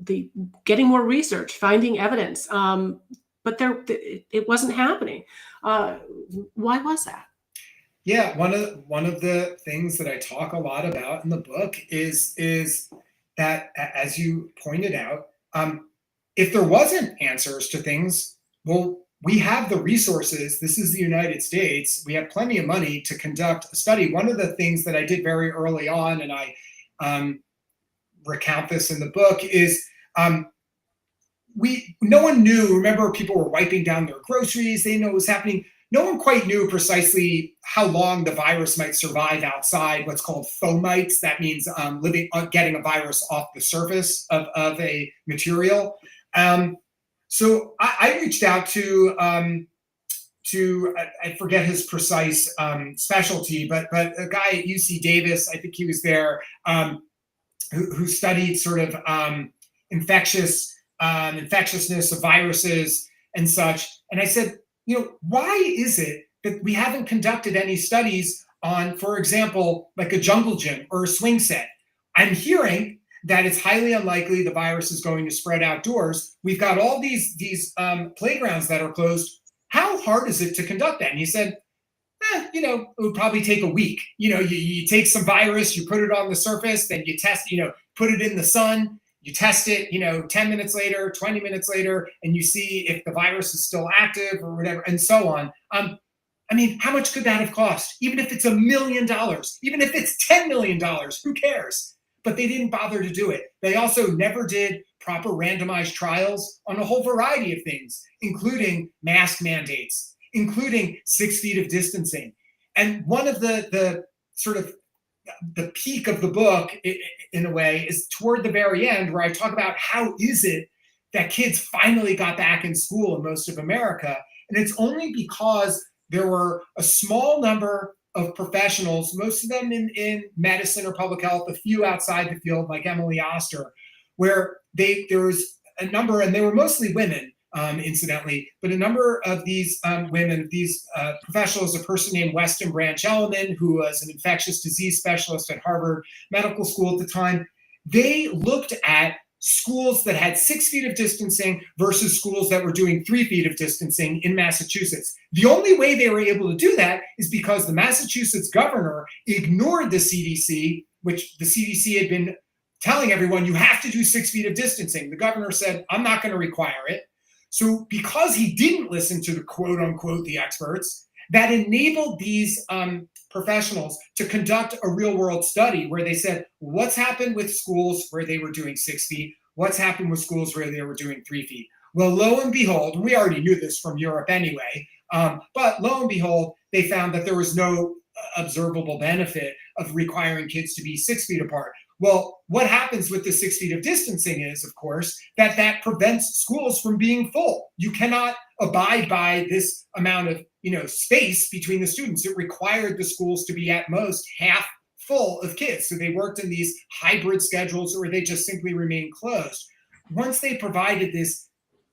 Getting more research, finding evidence. but it wasn't happening. Why was that? Yeah, one of the things that I talk a lot about in the book is that, as you pointed out, if there wasn't answers to things, well, we have the resources. This is the United States. We have plenty of money to conduct a study. One of the things that I did very early on, and I recount this in the book, is no one knew. Remember, people were wiping down their groceries. They didn't know what was happening. No one quite knew precisely how long the virus might survive outside what's called fomites. That means getting a virus off the surface of a material. So I reached out to I forget his precise specialty, but a guy at UC Davis, I think he was there, who studied sort of infectiousness of viruses and such. And I said, why is it that we haven't conducted any studies on, for example, like a jungle gym or a swing set? I'm hearing that it's highly unlikely the virus is going to spread outdoors. We've got all these playgrounds that are closed. How hard is it to conduct that? And he said, it would probably take a week. You take some virus, you put it on the surface, then you test, put it in the sun, you test it, 10 minutes later, 20 minutes later, and you see if the virus is still active or whatever, and so on. How much could that have cost? Even if it's $1 million, even if it's $10 million, who cares? But they didn't bother to do it. They also never did proper randomized trials on a whole variety of things, including mask mandates, including 6 feet of distancing. And one of the sort of the peak of the book, in a way, is toward the very end, where I talk about how is it that kids finally got back in school in most of America. And it's only because there were a small number of professionals, most of them in medicine or public health, a few outside the field, like Emily Oster, where there was a number, and they were mostly women, incidentally, but a number of these women, these professionals, a person named Weston Branch-Elliman, who was an infectious disease specialist at Harvard Medical School at the time, they looked at schools that had 6 feet of distancing versus schools that were doing 3 feet of distancing in Massachusetts. The only way they were able to do that is because the Massachusetts governor ignored the CDC, which the CDC had been telling everyone, you have to do 6 feet of distancing. The governor said, I'm not going to require it. So because he didn't listen to the quote unquote, the experts, that enabled these professionals to conduct a real world study where they said, what's happened with schools where they were doing 6 feet? What's happened with schools where they were doing 3 feet? Well, lo and behold, and we already knew this from Europe anyway, but lo and behold, they found that there was no observable benefit of requiring kids to be 6 feet apart. Well, what happens with the 6 feet of distancing is, of course, that prevents schools from being full. You cannot abide by this amount of space between the students. It required the schools to be at most half full of kids. So they worked in these hybrid schedules where they just simply remained closed. Once they provided this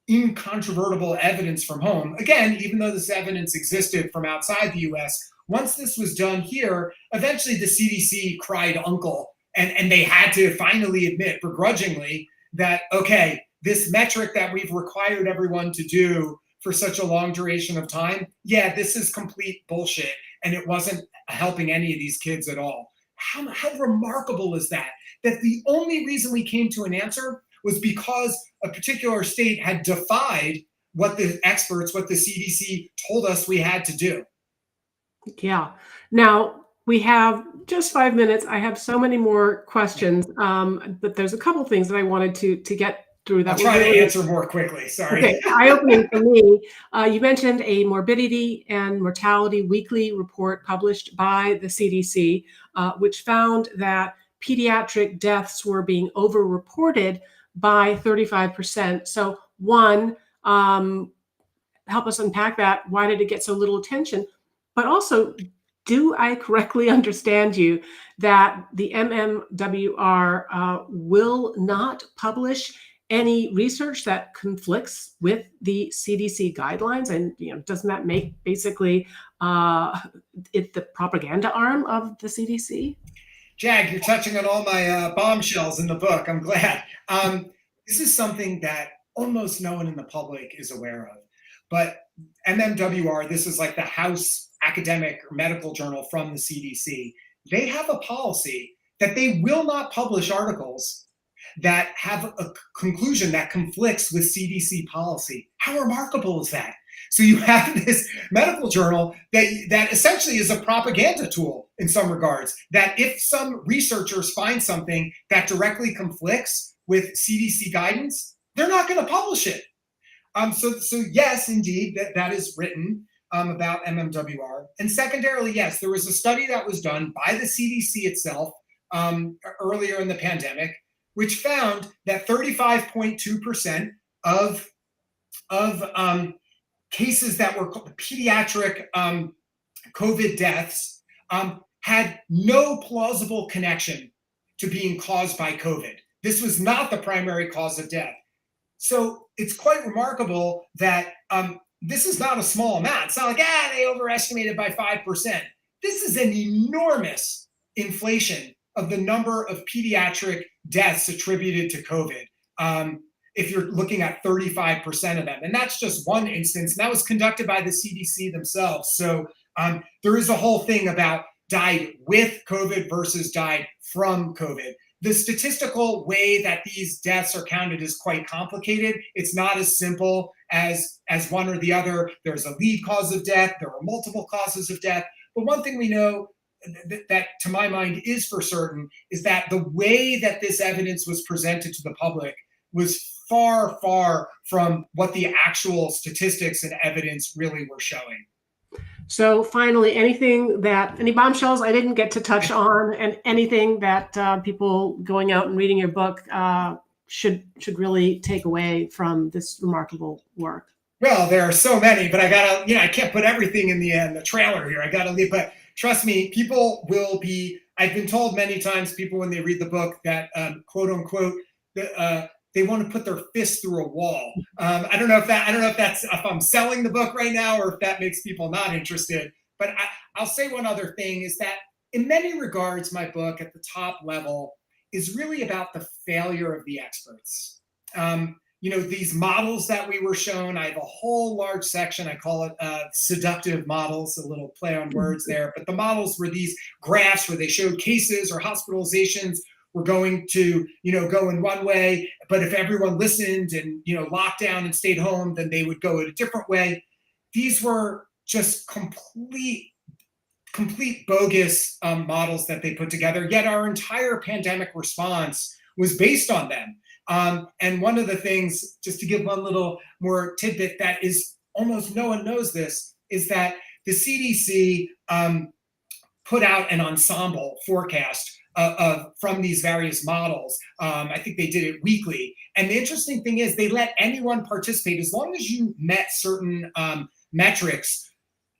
incontrovertible evidence from home, again, even though this evidence existed from outside the US, once this was done here, eventually the CDC cried uncle. And they had to finally admit, begrudgingly, that, okay, this metric that we've required everyone to do for such a long duration of time, yeah, this is complete bullshit. And it wasn't helping any of these kids at all. How remarkable is that? That the only reason we came to an answer was because a particular state had defied what the experts, what the CDC told us we had to do. Yeah. Now, we have just 5 minutes. I have so many more questions, but there's a couple things that I wanted to get through. That I'll try to answer more quickly. Sorry. Okay, eye-opening for me. You mentioned a morbidity and mortality weekly report published by the CDC, which found that pediatric deaths were being overreported by 35%. So one, help us unpack that. Why did it get so little attention? But also, do I correctly understand you that the MMWR will not publish any research that conflicts with the CDC guidelines? And doesn't that make basically it the propaganda arm of the CDC? Jag, you're touching on all my bombshells in the book. I'm glad. This is something that almost no one in the public is aware of. But MMWR, this is like the House academic or medical journal from the CDC, they have a policy that they will not publish articles that have a conclusion that conflicts with CDC policy. How remarkable is that? So you have this medical journal that essentially is a propaganda tool in some regards, that if some researchers find something that directly conflicts with CDC guidance, they're not going to publish it. So yes, indeed, that is written about MMWR. And secondarily, yes, there was a study that was done by the CDC itself earlier in the pandemic, which found that 35.2% of cases that were pediatric COVID deaths had no plausible connection to being caused by COVID. This was not the primary cause of death. So it's quite remarkable that this is not a small amount. It's not like, they overestimated by 5%. This is an enormous inflation of the number of pediatric deaths attributed to COVID. If you're looking at 35% of them. And that's just one instance. And that was conducted by the CDC themselves. So there is a whole thing about died with COVID versus died from COVID. The statistical way that these deaths are counted is quite complicated. It's not as simple as one or the other. There's a lead cause of death. There are multiple causes of death. But one thing we know that to my mind is for certain is that the way that this evidence was presented to the public was far, far from what the actual statistics and evidence really were showing. So finally, any bombshells I didn't get to touch on, and anything that people going out and reading your book should really take away from this remarkable work? Well, there are so many, but I can't put everything in the trailer here. I gotta leave, but trust me, people will be, I've been told many times, people when they read the book that quote unquote, they want to put their fist through a wall. I don't know if I'm selling the book right now or if that makes people not interested. But I'll say one other thing is that in many regards, my book at the top level is really about the failure of the experts. These models that we were shown, I have a whole large section, I call it seductive models, a little play on words there. But the models were these graphs where they showed cases or hospitalizations were going to, go in one way, but if everyone listened and, locked down and stayed home, then they would go in a different way. These were just complete bogus models that they put together, yet our entire pandemic response was based on them. And one of the things, just to give one little more tidbit that is almost no one knows this, is that the CDC put out an ensemble forecast from these various models. I think they did it weekly. And the interesting thing is they let anyone participate as long as you met certain metrics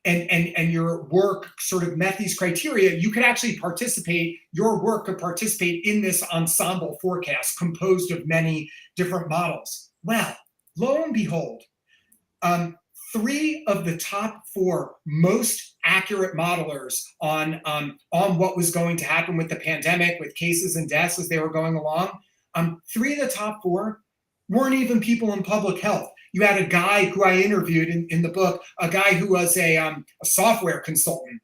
and your work sort of met these criteria, you could actually participate, your work could participate in this ensemble forecast composed of many different models. Well, lo and behold, 3 of the top 4 most accurate modelers on what was going to happen with the pandemic, with cases and deaths as they were going along, 3 of the top 4 weren't even people in public health. You had a guy who I interviewed in the book, a guy who was a software consultant.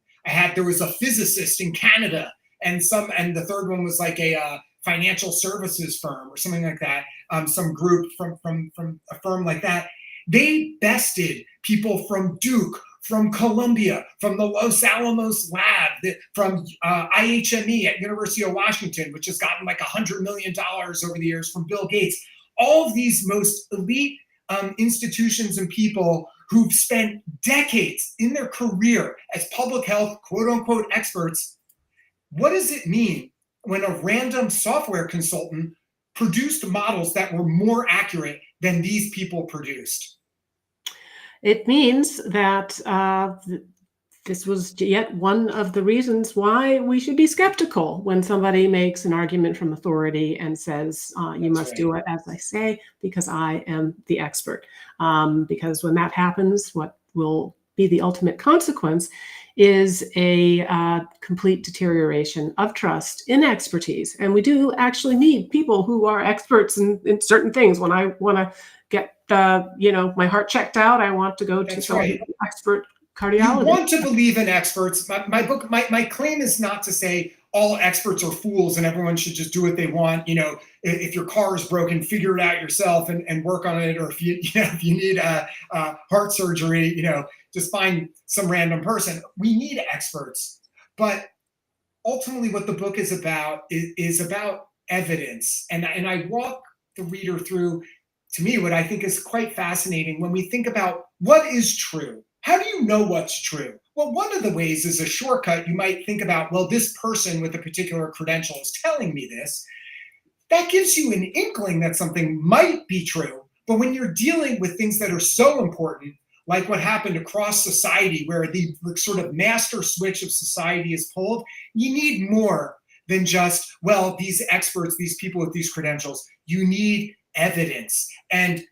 There was a physicist in Canada, and the third one was like a financial services firm or something like that. Some group from a firm like that. They bested people from Duke, from Columbia, from the Los Alamos lab, from IHME at University of Washington, which has gotten like $100 million over the years, from Bill Gates. All of these most elite institutions and people who've spent decades in their career as public health, quote unquote, experts. What does it mean when a random software consultant produced models that were more accurate than these people produced? It means that this was yet one of the reasons why we should be skeptical when somebody makes an argument from authority and says, you must do it as I say, because I am the expert. Because when that happens, what will be the ultimate consequence is a complete deterioration of trust in expertise. And we do actually need people who are experts in certain things. When I want to get my heart checked out, I want to go to That's someone right. who's an expert You cardiologist. want to believe in experts. My claim is not to say all experts are fools and everyone should just do what they want. If your car is broken, figure it out yourself and work on it. Or if if you need heart surgery, just find some random person. We need experts. But ultimately what the book is about is about evidence. And I walk the reader through, to me, what I think is quite fascinating when we think about what is true. How do you know what's true? Well, one of the ways is a shortcut. You might think about, well, this person with a particular credential is telling me this. That gives you an inkling that something might be true. But when you're dealing with things that are so important, like what happened across society, where the sort of master switch of society is pulled, you need more than just, well, these experts, these people with these credentials. You need evidence. And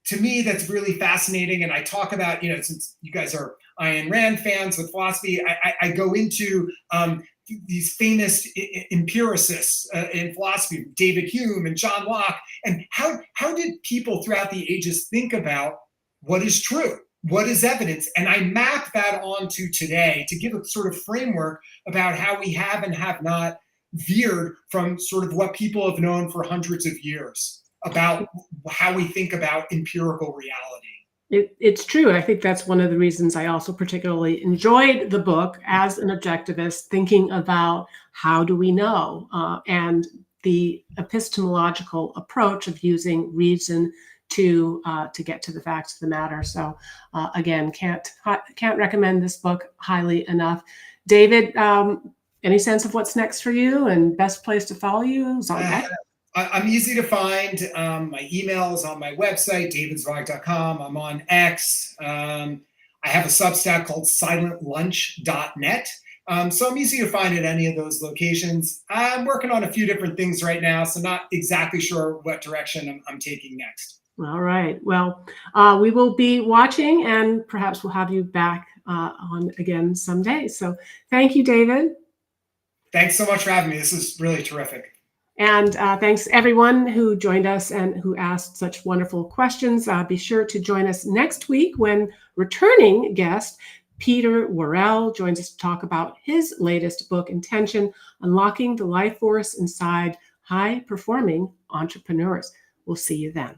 to me, that's really fascinating. And I talk about, since you guys are Ayn Rand fans with philosophy, I go into these famous empiricists in philosophy, David Hume and John Locke, and how did people throughout the ages think about what is true? What is evidence? And I map that onto today to give a sort of framework about how we have and have not veered from sort of what people have known for hundreds of years about how we think about empirical reality. It's true. I think that's one of the reasons I also particularly enjoyed the book as an objectivist, thinking about how do we know, and the epistemological approach of using reason to get to the facts of the matter. So again, can't recommend this book highly enough. David, any sense of what's next for you and best place to follow you? I'm easy to find. My email is on my website, davidzweig.com. I'm on X. I have a Substack called silentlunch.net. So I'm easy to find at any of those locations. I'm working on a few different things right now, so not exactly sure what direction I'm taking next. All right. Well, we will be watching, and perhaps we'll have you back on again someday. So thank you, David. Thanks so much for having me. This is really terrific. And thanks everyone who joined us and who asked such wonderful questions. Be sure to join us next week when returning guest Peter Worrell joins us to talk about his latest book, Intention: Unlocking the Life Force Inside High-Performing Entrepreneurs. We'll see you then.